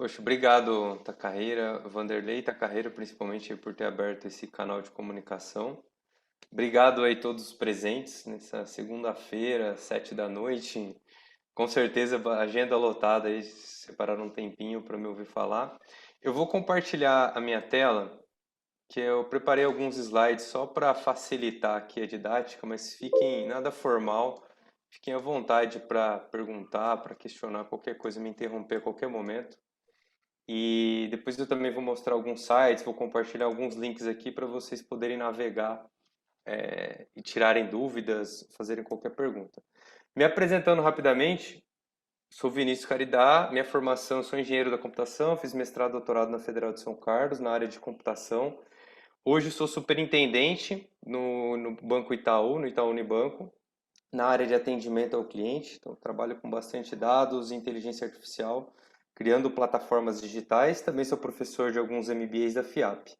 Poxa, obrigado, Tacarreira, Vanderlei e Tacarreira, principalmente por ter aberto esse canal de comunicação. Obrigado aí todos os presentes nessa segunda-feira, 7 da noite. Com certeza, agenda lotada aí, separaram um tempinho para me ouvir falar. Eu vou compartilhar a minha tela, que eu preparei alguns slides só para facilitar aqui a didática, mas fiquem nada formal, fiquem à vontade para perguntar, para questionar qualquer coisa, me interromper a qualquer momento. E depois eu também vou mostrar alguns sites, vou compartilhar alguns links aqui para vocês poderem navegar e tirarem dúvidas, fazerem qualquer pergunta. Me apresentando rapidamente, sou Vinícius Caridá, minha formação, eu sou engenheiro da computação, fiz mestrado e doutorado na Federal de São Carlos, na área de computação. Hoje sou superintendente no Banco Itaú, no Itaú Unibanco, na área de atendimento ao cliente. Então, trabalho com bastante dados e inteligência artificial, criando plataformas digitais. Também sou professor de alguns MBAs da FIAP.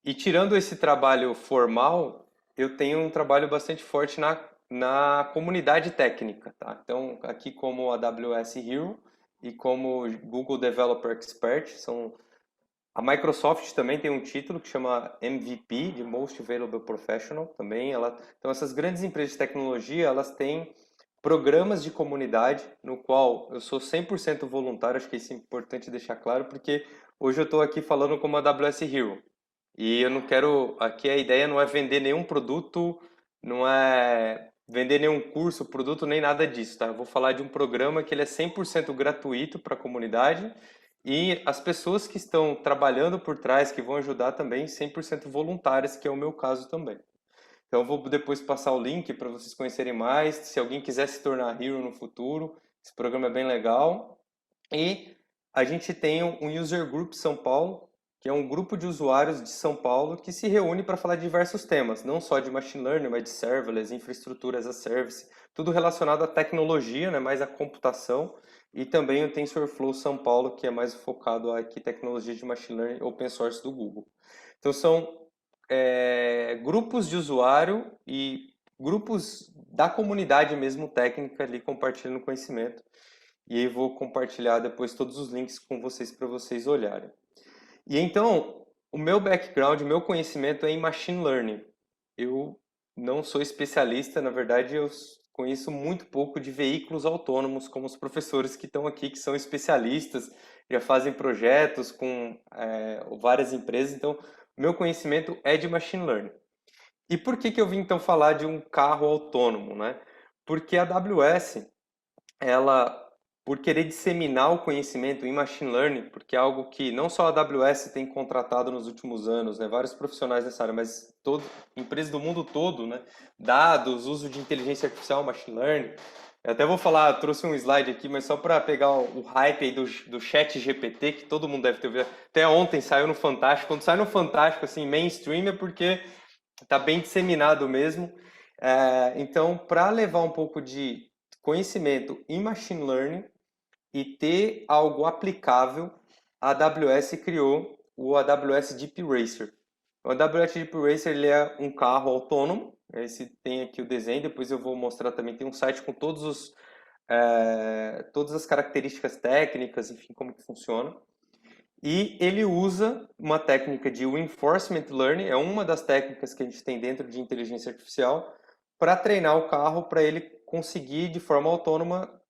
E tirando esse trabalho formal, eu tenho um trabalho bastante forte na comunidade técnica, tá? Então, aqui como AWS Hero e como Google Developer Expert, a Microsoft também tem um título que chama MVP, de Most Valuable Professional, também. Então, essas grandes empresas de tecnologia, elas têm programas de comunidade, no qual eu sou 100% voluntário, acho que isso é importante deixar claro, porque hoje eu estou aqui falando como AWS Hero. E eu não quero, aqui a ideia não é vender nenhum produto, não é vender nenhum curso, produto, nem nada disso, tá? Eu vou falar de um programa que ele é 100% gratuito para a comunidade e as pessoas que estão trabalhando por trás, que vão ajudar também, 100% voluntárias, que é o meu caso também. Então, eu vou depois passar o link para vocês conhecerem mais. Se alguém quiser se tornar Hero no futuro, esse programa é bem legal. E a gente tem um User Group São Paulo, que é um grupo de usuários de São Paulo que se reúne para falar de diversos temas, não só de machine learning, mas de serverless, infraestrutura as a service, tudo relacionado à tecnologia, né, mais à computação, e também o TensorFlow São Paulo, que é mais focado aqui em tecnologia de machine learning open source do Google. Então são grupos de usuário e grupos da comunidade mesmo técnica ali compartilhando conhecimento. E aí vou compartilhar depois todos os links com vocês para vocês olharem. E então, o meu background, o meu conhecimento é em machine learning. Eu não sou especialista, na verdade, eu conheço muito pouco de veículos autônomos, como os professores que estão aqui, que são especialistas, já fazem projetos com várias empresas. Então, o meu conhecimento é de machine learning. E por que eu vim então falar de um carro autônomo, né? Porque a AWS, ela, por querer disseminar o conhecimento em machine learning, porque é algo que não só a AWS tem contratado nos últimos anos, né, vários profissionais nessa área, mas empresas do mundo todo, né, dados, uso de inteligência artificial, machine learning. Eu até vou falar, trouxe um slide aqui, mas só para pegar o hype aí do chat GPT, que todo mundo deve ter ouvido. Até ontem saiu no Fantástico. Quando sai no Fantástico, assim, mainstream, é porque está bem disseminado mesmo. Então, para levar um pouco de conhecimento em machine learning e ter algo aplicável, a AWS criou o AWS Deep Racer. O AWS Deep Racer ele é um carro autônomo. Esse tem aqui o desenho, depois eu vou mostrar também. Tem um site com todas as características técnicas, enfim, como que funciona. E ele usa uma técnica de reinforcement learning, é uma das técnicas que a gente tem dentro de inteligência artificial, para treinar o carro para ele conseguir, de forma autônoma,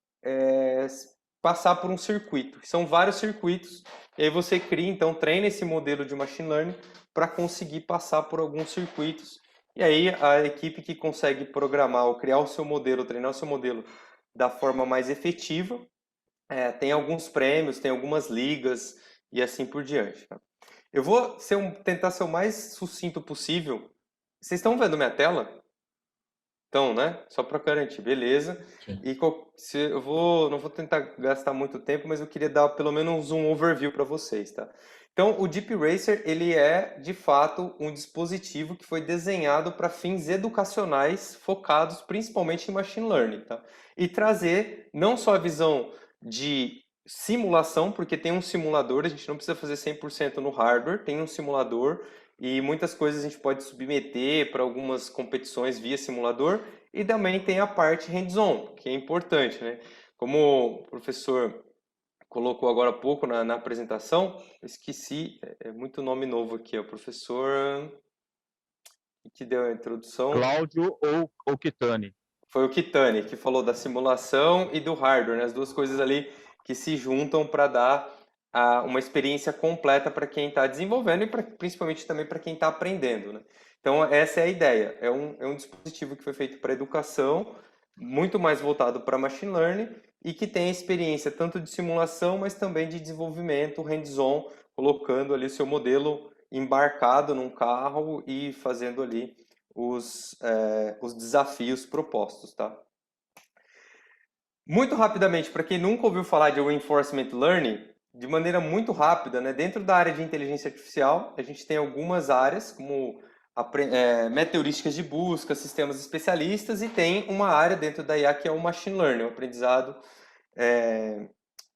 passar por um circuito. São vários circuitos, e aí você cria, então, treina esse modelo de machine learning para conseguir passar por alguns circuitos. E aí a equipe que consegue programar ou criar o seu modelo, treinar o seu modelo da forma mais efetiva, tem alguns prêmios, tem algumas ligas e assim por diante. Tá? Eu vou tentar ser o mais sucinto possível. Vocês estão vendo minha tela? Então, né? Só para garantir, beleza. Sim. E não vou tentar gastar muito tempo, mas eu queria dar pelo menos um overview para vocês, tá? Então, o Deep Racer, ele é, de fato, um dispositivo que foi desenhado para fins educacionais, focados principalmente em machine learning, tá? E trazer não só a visão de simulação, porque tem um simulador, a gente não precisa fazer 100% no hardware, tem um simulador, e muitas coisas a gente pode submeter para algumas competições via simulador. E também tem a parte hands-on, que é importante, né? Como o professor colocou agora há pouco na apresentação, esqueci, é muito nome novo aqui, é o professor que deu a introdução. Cláudio ou Kitani. Foi o Kitani, que falou da simulação e do hardware, né? As duas coisas ali que se juntam para dar uma experiência completa para quem está desenvolvendo e principalmente também para quem está aprendendo, né? Então, essa é a ideia. É um dispositivo que foi feito para educação, muito mais voltado para machine learning e que tem a experiência tanto de simulação, mas também de desenvolvimento hands-on, colocando ali o seu modelo embarcado num carro e fazendo ali os desafios propostos, tá? Muito rapidamente, para quem nunca ouviu falar de Reinforcement Learning, de maneira muito rápida, né? Dentro da área de inteligência artificial, a gente tem algumas áreas, como meteorísticas de busca, sistemas especialistas, e tem uma área dentro da IA que é o Machine Learning, o aprendizado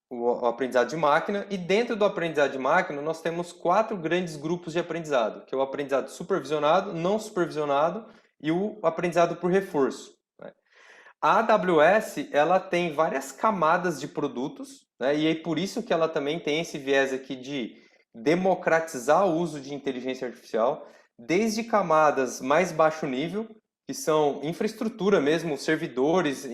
o aprendizado de máquina, e dentro do aprendizado de máquina nós temos 4 grandes grupos de aprendizado, que é o aprendizado supervisionado, não supervisionado e o aprendizado por reforço. Né? A AWS ela tem várias camadas de produtos, né? E é por isso que ela também tem esse viés aqui de democratizar o uso de inteligência artificial, desde camadas mais baixo nível, que são infraestrutura mesmo, servidores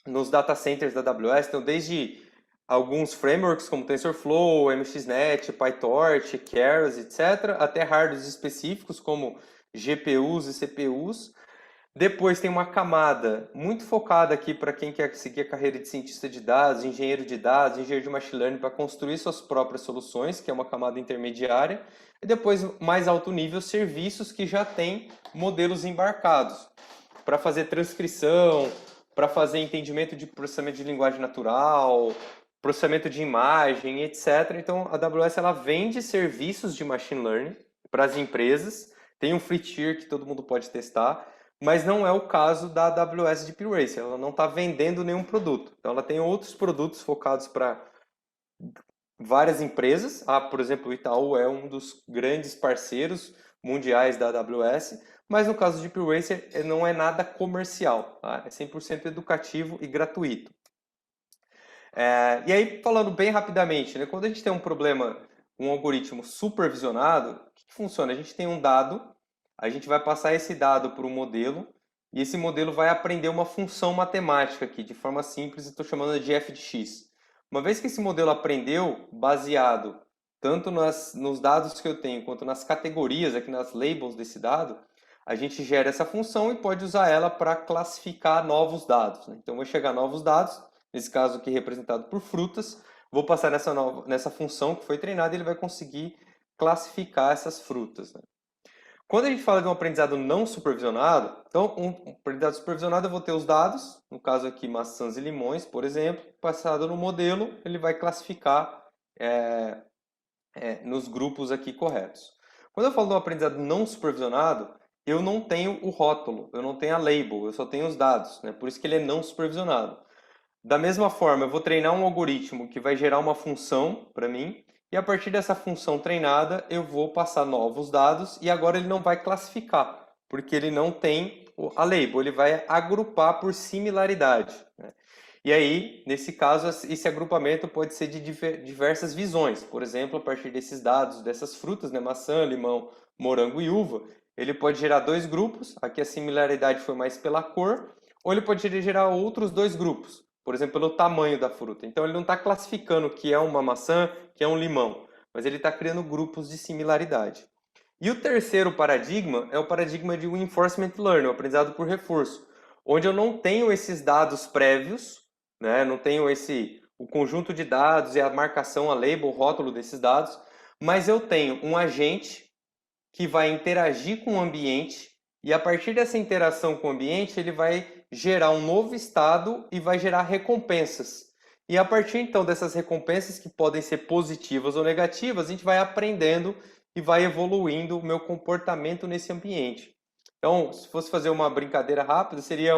nos data centers da AWS, então desde alguns frameworks como TensorFlow, MXNet, PyTorch, Keras, etc., até hardwares específicos como GPUs e CPUs. Depois tem uma camada muito focada aqui para quem quer seguir a carreira de cientista de dados, engenheiro de machine learning para construir suas próprias soluções, que é uma camada intermediária. E depois, mais alto nível, serviços que já têm modelos embarcados para fazer transcrição, para fazer entendimento de processamento de linguagem natural, processamento de imagem, etc. Então, a AWS ela vende serviços de machine learning para as empresas. Tem um free tier que todo mundo pode testar, mas não é o caso da AWS Deep Race. Ela não está vendendo nenhum produto. Então, ela tem outros produtos focados para várias empresas. Por exemplo, o Itaú é um dos grandes parceiros mundiais da AWS, mas no caso de Deep Racer não é nada comercial, tá? É 100% educativo e gratuito. E aí, falando bem rapidamente, né, quando a gente tem um problema, um algoritmo supervisionado, o que funciona? A gente tem um dado, a gente vai passar esse dado para um modelo, e esse modelo vai aprender uma função matemática aqui, de forma simples, estou chamando de f de x. Uma vez que esse modelo aprendeu, baseado tanto nos dados que eu tenho, quanto nas categorias, aqui nas labels desse dado, a gente gera essa função e pode usar ela para classificar novos dados. Né? Então, vou chegar a novos dados, nesse caso aqui representado por frutas, vou passar nessa função que foi treinada e ele vai conseguir classificar essas frutas. Né? Quando a gente fala de um aprendizado não supervisionado, então um aprendizado supervisionado eu vou ter os dados, no caso aqui maçãs e limões, por exemplo, passado no modelo, ele vai classificar nos grupos aqui corretos. Quando eu falo de um aprendizado não supervisionado, eu não tenho o rótulo, eu não tenho a label, eu só tenho os dados, né? Por isso que ele é não supervisionado. Da mesma forma, eu vou treinar um algoritmo que vai gerar uma função para mim, e a partir dessa função treinada, eu vou passar novos dados, e agora ele não vai classificar, porque ele não tem a label, ele vai agrupar por similaridade. Né? E aí, nesse caso, esse agrupamento pode ser de diversas visões. Por exemplo, a partir desses dados, dessas frutas, né, maçã, limão, morango e uva, ele pode gerar 2 grupos, aqui a similaridade foi mais pela cor, ou ele pode gerar outros 2 grupos, por exemplo, pelo tamanho da fruta. Então, ele não está classificando o que é uma maçã, que é um limão, mas ele está criando grupos de similaridade. E o terceiro paradigma é o paradigma de Reinforcement Learning, o aprendizado por reforço, onde eu não tenho esses dados prévios, né? Não tenho o conjunto de dados e a marcação, a label, o rótulo desses dados, mas eu tenho um agente que vai interagir com o ambiente e a partir dessa interação com o ambiente ele vai gerar um novo estado e vai gerar recompensas. E a partir então dessas recompensas que podem ser positivas ou negativas, a gente vai aprendendo e vai evoluindo o meu comportamento nesse ambiente. Então, se fosse fazer uma brincadeira rápida, seria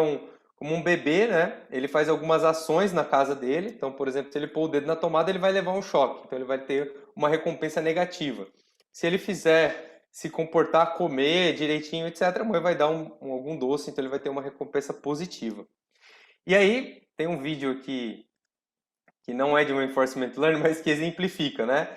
como um bebê, né? Ele faz algumas ações na casa dele. Então, por exemplo, se ele pôr o dedo na tomada, ele vai levar um choque. Então, ele vai ter uma recompensa negativa. Se ele fizer se comportar, comer direitinho, etc., a mãe vai dar algum doce, então ele vai ter uma recompensa positiva. E aí, tem um vídeo aqui que não é de reinforcement learning, mas que exemplifica, né?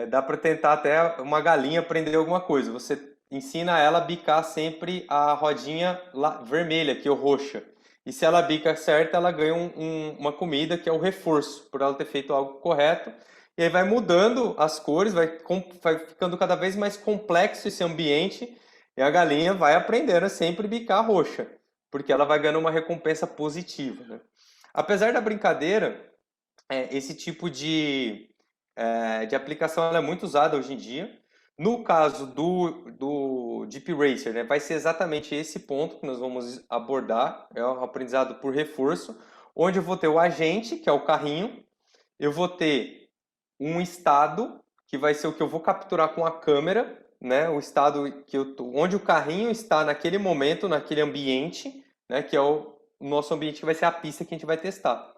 Dá para tentar até uma galinha aprender alguma coisa. Você ensina ela a bicar sempre a rodinha vermelha, que é o roxa. E se ela bica certo, ela ganha uma comida, que é o reforço, por ela ter feito algo correto. E aí vai mudando as cores, vai ficando cada vez mais complexo esse ambiente, e a galinha vai aprendendo a sempre bicar roxa, porque ela vai ganhando uma recompensa positiva, né? Apesar da brincadeira, esse tipo de aplicação ela é muito usada hoje em dia. No caso do Deep Racer, né, vai ser exatamente esse ponto que nós vamos abordar, é o aprendizado por reforço, onde eu vou ter o agente, que é o carrinho, eu vou ter um estado, que vai ser o que eu vou capturar com a câmera, né, o estado onde o carrinho está naquele momento, naquele ambiente, né, que é o nosso ambiente, que vai ser a pista que a gente vai testar.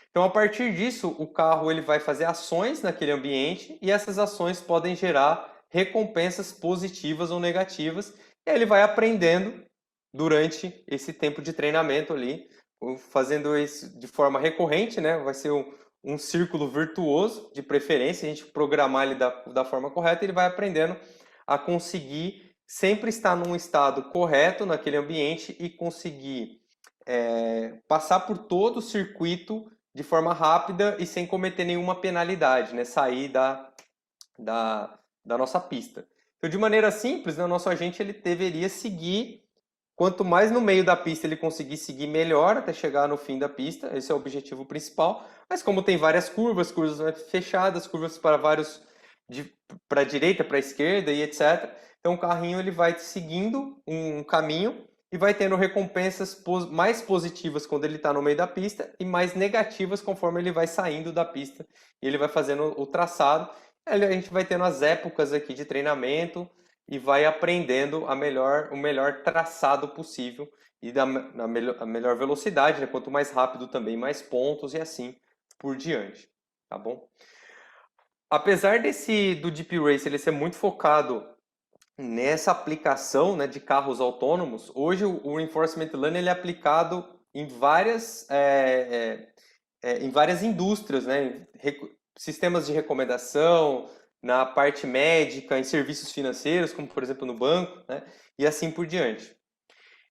Então, a partir disso, o carro ele vai fazer ações naquele ambiente e essas ações podem gerar recompensas positivas ou negativas. E aí ele vai aprendendo durante esse tempo de treinamento ali, fazendo isso de forma recorrente, né? Vai ser um círculo virtuoso, de preferência, a gente programar ele da forma correta, ele vai aprendendo a conseguir sempre estar num estado correto naquele ambiente e conseguir passar por todo o circuito de forma rápida e sem cometer nenhuma penalidade, né? Sair da nossa pista. Então, de maneira simples, né, o nosso agente ele deveria seguir, quanto mais no meio da pista ele conseguir seguir melhor até chegar no fim da pista, esse é o objetivo principal. Mas como tem várias curvas fechadas, curvas para para a direita, para a esquerda e etc. Então o carrinho ele vai seguindo um caminho e vai tendo recompensas mais positivas quando ele está no meio da pista e mais negativas conforme ele vai saindo da pista e ele vai fazendo o traçado. Aí a gente vai tendo as épocas aqui de treinamento e vai aprendendo o melhor traçado possível e a melhor velocidade, né? Quanto mais rápido também, mais pontos e assim por diante, tá bom? Apesar do Deep Race ele ser muito focado nessa aplicação, né, de carros autônomos, hoje o Reinforcement Learning ele é aplicado em várias indústrias, né, sistemas de recomendação, na parte médica, em serviços financeiros, como por exemplo no banco, né, e assim por diante.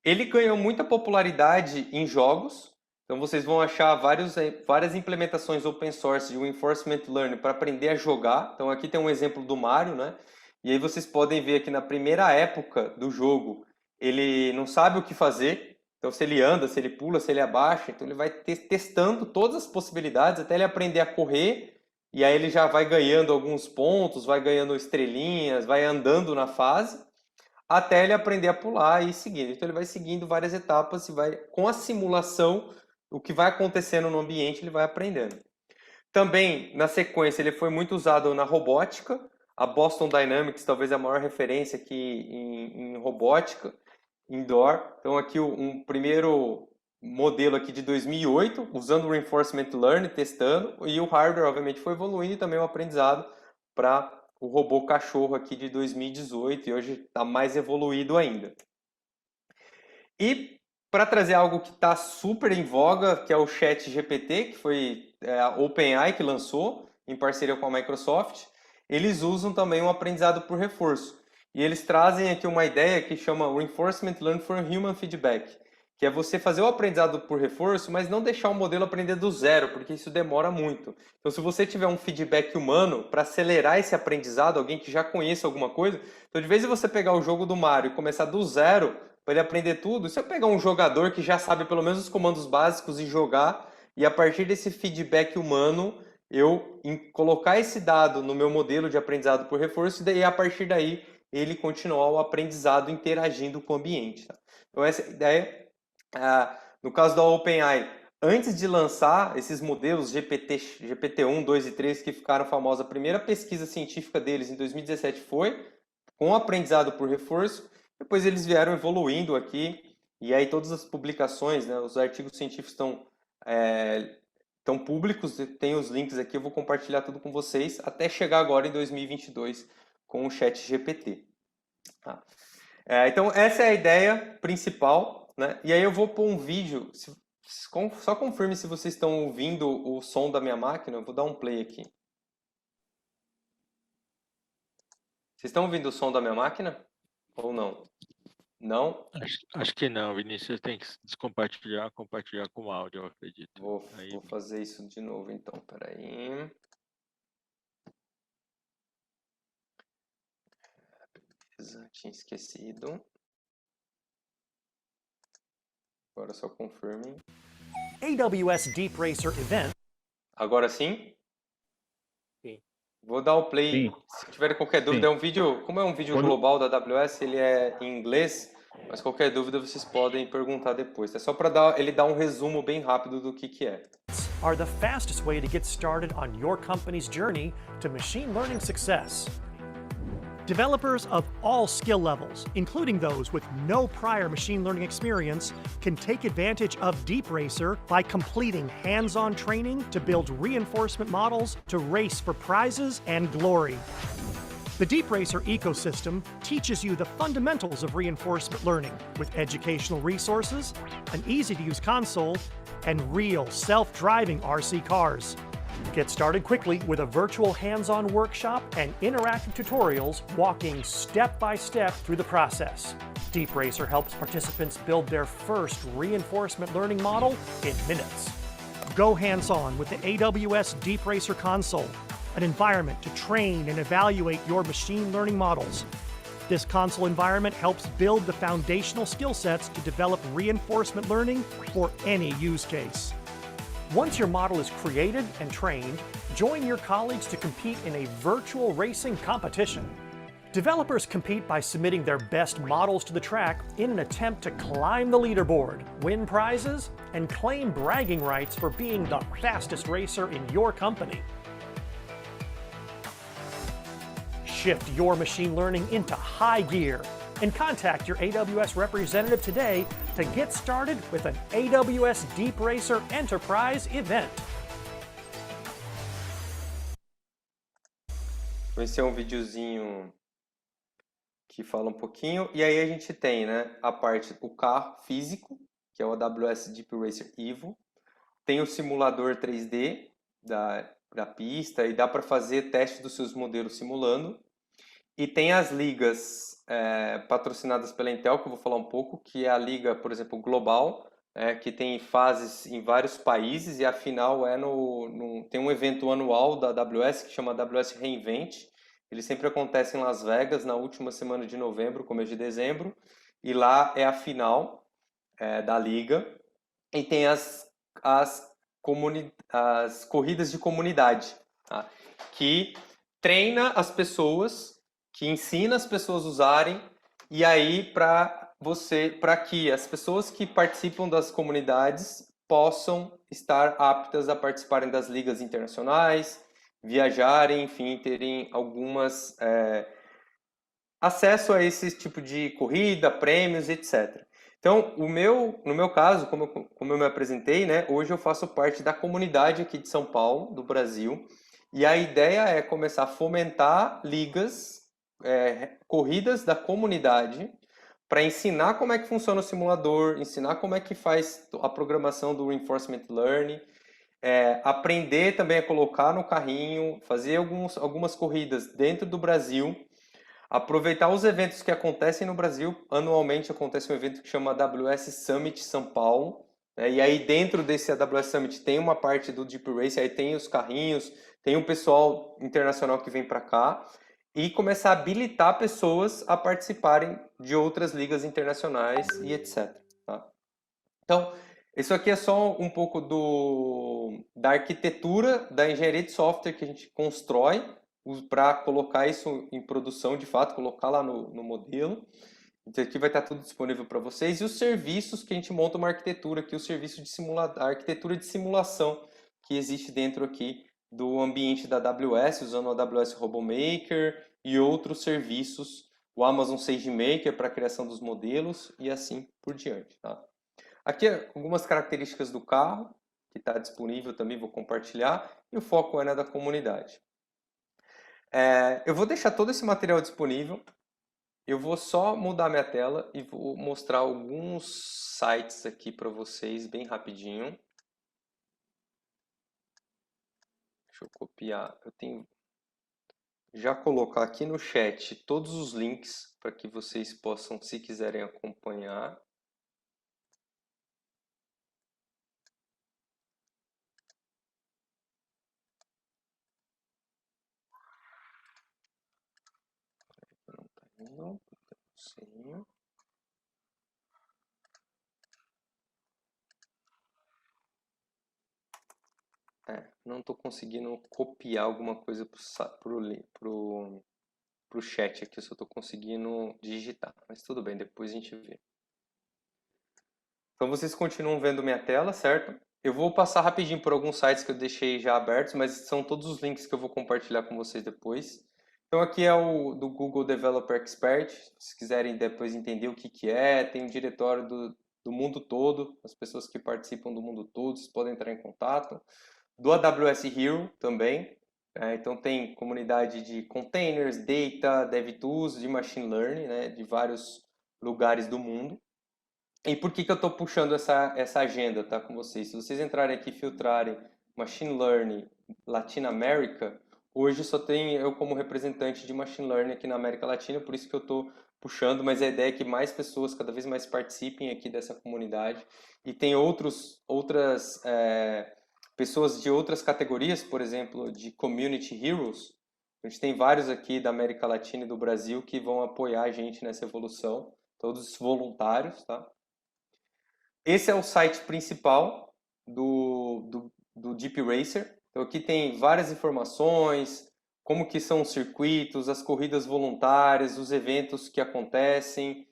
Ele ganhou muita popularidade em jogos, então vocês vão achar várias implementações open source de Reinforcement Learning para aprender a jogar. Então aqui tem um exemplo do Mario, né? E aí vocês podem ver aqui na primeira época do jogo, ele não sabe o que fazer. Então se ele anda, se ele pula, se ele abaixa, então ele vai testando todas as possibilidades até ele aprender a correr. E aí ele já vai ganhando alguns pontos, vai ganhando estrelinhas, vai andando na fase até ele aprender a pular e ir seguindo. Então ele vai seguindo várias etapas e vai, com a simulação, o que vai acontecendo no ambiente, ele vai aprendendo. Também, na sequência, ele foi muito usado na robótica. A Boston Dynamics talvez é a maior referência aqui em robótica indoor. Então aqui um primeiro modelo aqui de 2008, usando o Reinforcement Learning, testando, e o hardware obviamente foi evoluindo e também o aprendizado para o robô cachorro aqui de 2018 e hoje está mais evoluído ainda. E para trazer algo que está super em voga, que é o ChatGPT, que foi a OpenAI que lançou em parceria com a Microsoft, eles usam também um aprendizado por reforço. E eles trazem aqui uma ideia que chama Reinforcement Learning for Human Feedback, que é você fazer o aprendizado por reforço, mas não deixar o modelo aprender do zero, porque isso demora muito. Então, se você tiver um feedback humano para acelerar esse aprendizado, alguém que já conheça alguma coisa, então de vez em você pegar o jogo do Mario e começar do zero para ele aprender tudo, se eu pegar um jogador que já sabe pelo menos os comandos básicos e jogar, e a partir desse feedback humano, eu colocar esse dado no meu modelo de aprendizado por reforço, e daí a partir daí ele continuar o aprendizado interagindo com o ambiente. Tá? Então essa ideia no caso da OpenAI, antes de lançar esses modelos GPT-1, 2 e 3 que ficaram famosos, a primeira pesquisa científica deles em 2017 foi com aprendizado por reforço, depois eles vieram evoluindo aqui, e aí todas as publicações, né, os artigos científicos estão públicos, tem os links aqui, eu vou compartilhar tudo com vocês, até chegar agora em 2022 com o ChatGPT. Tá? Então essa é a ideia principal. Né? E aí eu vou pôr um vídeo, Só confirme se vocês estão ouvindo o som da minha máquina. Eu vou dar um play aqui. Vocês estão ouvindo o som da minha máquina? Ou não? Não? Acho que não, Vinícius. Tem que descompartilhar, compartilhar com o áudio, eu acredito. Vou fazer isso de novo então, peraí. Beleza, tinha esquecido. Agora só confirme. AWS Deep Racer event. Agora sim? Sim. Vou dar o play. Sim. Se tiverem qualquer dúvida, Sim. é um vídeo, como é um vídeo global da AWS, ele é em inglês, mas qualquer dúvida vocês podem perguntar depois. É só para ele dar um resumo bem rápido do que é. Are the fastest way to get started on your company's journey to machine learning success. Developers of all skill levels, including those with no prior machine learning experience, can take advantage of Deep Racer by completing hands-on training to build reinforcement models to race for prizes and glory. The Deep Racer ecosystem teaches you the fundamentals of reinforcement learning with educational resources, an easy-to-use console, and real self-driving RC cars. Get started quickly with a virtual hands-on workshop and interactive tutorials walking step by step through the process. Deep Racer helps participants build their first reinforcement learning model in minutes. Go hands-on with the AWS Deep Racer console, an environment to train and evaluate your machine learning models. This console environment helps build the foundational skill sets to develop reinforcement learning for any use case. Once your model is created and trained, join your colleagues to compete in a virtual racing competition. Developers compete by submitting their best models to the track in an attempt to climb the leaderboard, win prizes, and claim bragging rights for being the fastest racer in your company. Shift your machine learning into high gear and contact your AWS representative today to get started with an AWS Deep Racer Enterprise event. Esse é um videozinho que fala um pouquinho. E aí a gente tem, né, a parte do carro físico, que é o AWS Deep Racer Evo. Tem o simulador 3D da pista e dá para fazer teste dos seus modelos simulando. E tem as ligas patrocinadas pela Intel, que eu vou falar um pouco, que é a liga, por exemplo, global, que tem fases em vários países, e a final tem um evento anual da AWS que chama AWS Reinvent. Ele sempre acontece em Las Vegas, na última semana de novembro, começo de dezembro, e lá é a final da liga. E tem as corridas de comunidade, tá? Que treina as pessoas, que ensina as pessoas a usarem, e aí para que as pessoas que participam das comunidades possam estar aptas a participarem das ligas internacionais, viajarem, enfim, terem acesso a esse tipo de corrida, prêmios, etc. Então, no meu caso, como eu me apresentei, né, hoje eu faço parte da comunidade aqui de São Paulo, do Brasil, e a ideia é começar a fomentar ligas, corridas da comunidade, para ensinar como é que funciona o simulador, ensinar como é que faz a programação do Reinforcement Learning, aprender também a colocar no carrinho, fazer algumas corridas dentro do Brasil, aproveitar os eventos que acontecem no Brasil. Anualmente acontece um evento que chama AWS Summit São Paulo, né? E aí dentro desse AWS Summit tem uma parte do Deep Race, aí tem os carrinhos, tem um pessoal internacional que vem para cá, e começar a habilitar pessoas a participarem de outras ligas internacionais e etc. Tá? Então, isso aqui é só um pouco da arquitetura da engenharia de software que a gente constrói para colocar isso em produção de fato, colocar lá no modelo. Então aqui vai estar tudo disponível para vocês. E os serviços que a gente monta uma arquitetura aqui, o serviço de a arquitetura de simulação que existe dentro aqui do ambiente da AWS, usando o AWS RoboMaker e outros serviços, o Amazon SageMaker para a criação dos modelos e assim por diante. Tá? Aqui algumas características do carro, que está disponível também, vou compartilhar, e o foco é na da comunidade. Eu vou deixar todo esse material disponível Eu vou só mudar minha tela e vou mostrar alguns sites aqui para vocês bem rapidinho. Deixa eu copiar. Eu tenho já colocar aqui no chat todos os links para que vocês possam, se quiserem, acompanhar. Não tá indo, sim. Não estou conseguindo copiar alguma coisa pro chat aqui, eu só estou conseguindo digitar. Mas tudo bem, depois a gente vê. Então vocês continuam vendo minha tela, certo? Eu vou passar rapidinho por alguns sites que eu deixei já abertos, mas são todos os links que eu vou compartilhar com vocês depois. Então aqui é o do Google Developer Expert, se quiserem depois entender o que é, tem um diretório do mundo todo, as pessoas que participam do mundo todo, vocês podem entrar em contato. Do AWS Hero também, então tem comunidade de containers, data, DevTools, de machine learning, né, de vários lugares do mundo. E por que eu estou puxando essa agenda, tá, com vocês? Se vocês entrarem aqui e filtrarem Machine Learning Latina América, hoje só tem eu como representante de Machine Learning aqui na América Latina, por isso que eu estou puxando, mas a ideia é que mais pessoas cada vez mais participem aqui dessa comunidade. E tem outras pessoas de outras categorias, por exemplo, de Community Heroes. A gente tem vários aqui da América Latina e do Brasil que vão apoiar a gente nessa evolução, todos voluntários, tá? Esse é o site principal do Deep Racer. Então aqui tem várias informações, como que são os circuitos, as corridas voluntárias, os eventos que acontecem,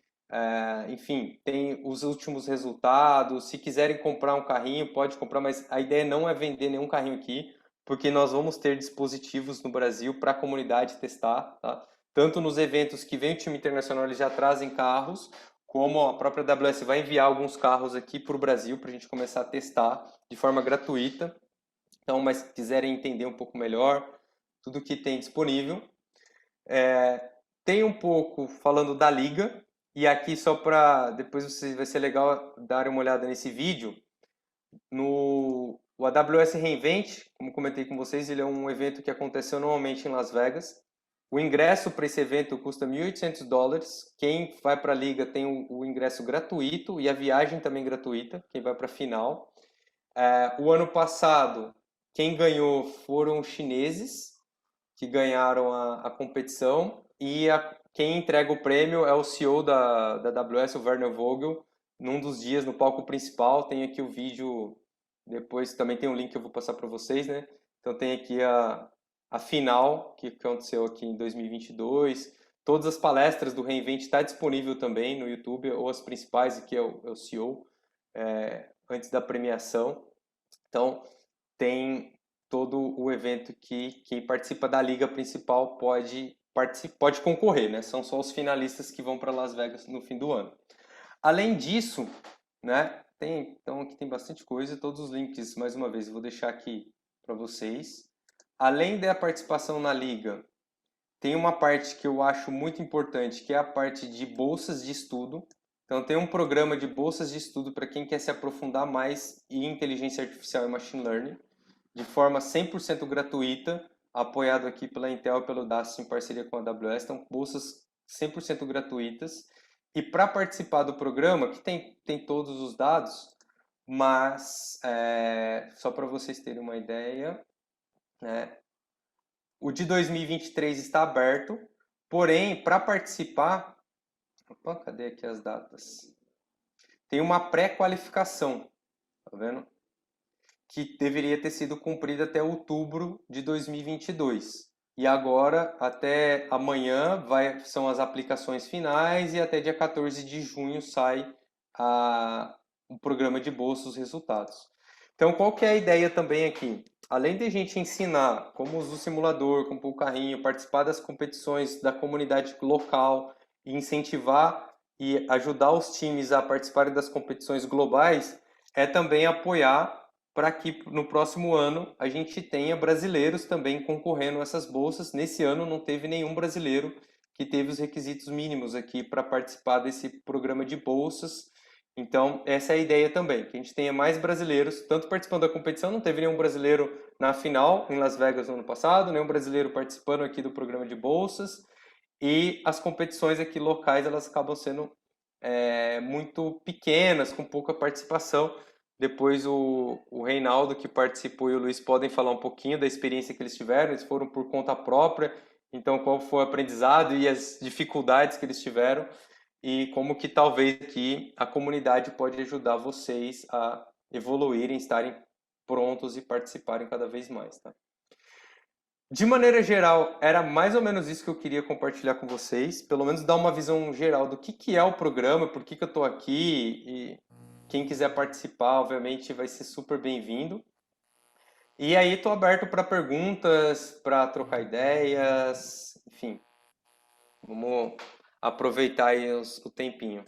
enfim, tem os últimos resultados. Se quiserem comprar um carrinho, pode comprar, mas a ideia não é vender nenhum carrinho aqui, porque nós vamos ter dispositivos no Brasil para a comunidade testar, tá? Tanto nos eventos que vem o time internacional, eles já trazem carros, como a própria AWS vai enviar alguns carros aqui para o Brasil para a gente começar a testar de forma gratuita. Então, mas se quiserem entender um pouco melhor, tudo que tem disponível. Tem um pouco falando da liga, e aqui só para depois vai ser legal dar uma olhada nesse vídeo. O AWS reInvent, como comentei com vocês, ele é um evento que aconteceu normalmente em Las Vegas. O ingresso para esse evento custa $1.800. Quem vai para a liga tem o ingresso gratuito e a viagem também gratuita, quem vai para a final. O ano passado, quem ganhou foram os chineses, que ganharam a competição, e quem entrega o prêmio é o CEO da AWS, o Werner Vogel, num dos dias, no palco principal. Tem aqui o vídeo, depois também tem um link que eu vou passar para vocês, né? Então tem aqui a final que aconteceu aqui em 2022. Todas as palestras do reInvent está disponível também no YouTube, ou as principais, aqui é o CEO, antes da premiação. Então, tem todo o evento que quem participa da liga principal pode concorrer, né? São só os finalistas que vão para Las Vegas no fim do ano. Além disso, né, então aqui tem bastante coisa, todos os links, mais uma vez, eu vou deixar aqui para vocês. Além da participação na liga, tem uma parte que eu acho muito importante, que é a parte de bolsas de estudo. Então, tem um programa de bolsas de estudo para quem quer se aprofundar mais em inteligência artificial e machine learning, de forma 100% gratuita, apoiado aqui pela Intel e pelo DAST em parceria com a AWS. Então, bolsas 100% gratuitas. E para participar do programa, que tem todos os dados, mas só para vocês terem uma ideia, né? O de 2023 está aberto, porém, para participar... Opa, cadê aqui as datas? Tem uma pré-qualificação, tá vendo? Que deveria ter sido cumprida até outubro de 2022. E agora, até amanhã, são as aplicações finais e até dia 14 de junho sai o programa de bolsa, os resultados. Então, qual que é a ideia também aqui? Além de a gente ensinar como usar o simulador, como pôr o carrinho, participar das competições da comunidade local e incentivar e ajudar os times a participarem das competições globais, é também apoiar para que no próximo ano a gente tenha brasileiros também concorrendo a essas bolsas. Nesse ano não teve nenhum brasileiro que teve os requisitos mínimos aqui para participar desse programa de bolsas. Então, essa é a ideia também, que a gente tenha mais brasileiros, tanto participando da competição, não teve nenhum brasileiro na final em Las Vegas no ano passado, nenhum brasileiro participando aqui do programa de bolsas, e as competições aqui locais, elas acabam sendo muito pequenas, com pouca participação. Depois o Reinaldo, que participou, e o Luiz podem falar um pouquinho da experiência que eles tiveram, eles foram por conta própria, então qual foi o aprendizado e as dificuldades que eles tiveram, e como que talvez aqui a comunidade pode ajudar vocês a evoluírem, estarem prontos e participarem cada vez mais, tá? De maneira geral, era mais ou menos isso que eu queria compartilhar com vocês, pelo menos dar uma visão geral do que é o programa, por que eu estou aqui, e quem quiser participar, obviamente, vai ser super bem-vindo. E aí, estou aberto para perguntas, para trocar ideias, enfim, vamos aproveitar aí o tempinho.